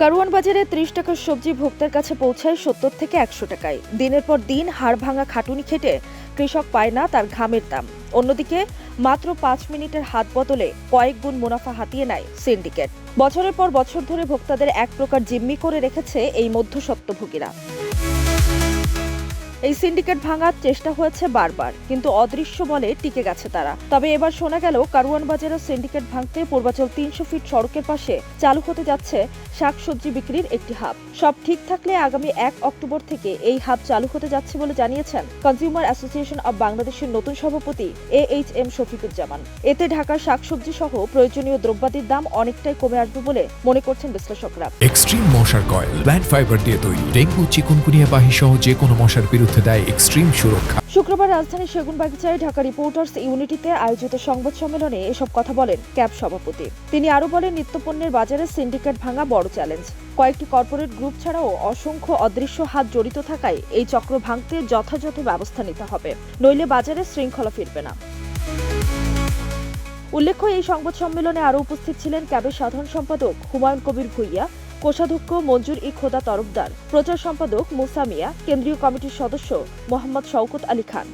কারওয়ান বাজারে ৩০ টাকার সবজি ভোক্তার কাছে পৌঁছায় ৭০ থেকে ১০০ টাকায়। দিনের পর দিন হাড় ভাঙা খাটুনি খেটে কৃষক পায় না তার ঘামের দাম। অন্যদিকে মাত্র ৫ মিনিটের হাত বদলে কয়েক গুণ মুনাফা হাতিয়ে নেয় সিন্ডিকেট। বছরের পর বছর ধরে ভোক্তাদের এক প্রকার জিম্মি করে রেখেছে এই মধ্যস্বত্বভোগীরা। এই সিন্ডিকেট ভাঙার চেষ্টা হয়েছে বারবার, কিন্তু অদৃশ্য বলে টিকে গেছে তারা। তবে এবার শোনা গেল কারওয়ান বাজারের সিন্ডিকেট ভাঙতে পূর্বাচল ৩০০ ফিট সড়কের পাশে চালু হতে যাচ্ছে শাকসবজি বিক্রির একটি হাব। সব ঠিক থাকলে আগামী ১ অক্টোবর থেকে এই হাব চালু হতে যাচ্ছে বলে জানিয়েছেন কনজিউমার অ্যাসোসিয়েশন অব বাংলাদেশের নতুন সভাপতি AHM শফিকুজ্জামান। এতে ঢাকার শাকসবজি সহ প্রয়োজনীয় দ্রব্যাদির দাম অনেকটাই কমে আসবে বলে মনে করছেন বিশ্লেষকরা। এক্সট্রিম মশার কয়েল প্ল্যান্ট ফাইবার দিয়ে তৈরি, ডেঙ্গু চিকুনগুনিয়া বাহি সহ যে কোনো মশার বিরুদ্ধে দেয় এক্সট্রিম সুরক্ষা। শুক্রবার রাজধানীর সেগুনবাগিচায় ঢাকা রিপোর্টার্স ইউনিটিতে আয়োজিত সংবাদ সম্মেলনে এসব কথা বলেন ক্যাব সভাপতি। তিনি আরও বলেন, নিত্যপণ্যের বাজারে সিন্ডিকেট ভাঙা বড় চ্যালেঞ্জ। কয়েকটি কর্পোরেট গ্রুপ ছাড়াও অসংখ্য অদৃশ্য হাত জড়িত থাকায় এই চক্র ভাঙতে যথাযথ ব্যবস্থা নিতে হবে, নইলে বাজারে শৃঙ্খলা ফিরবে না। উল্লেখ্য, এই সংবাদ সম্মেলনে আরও উপস্থিত ছিলেন ক্যাবের সাধারণ সম্পাদক হুমায়ুন কবির ভুইয়া, কোষাধ্যক্ষ মঞ্জুর-ই-খোদা তরফদার, প্রচার সম্পাদক মুসা মিয়া, কেন্দ্রীয় কমিটির সদস্য মোহাম্মদ শওকত আলী খান।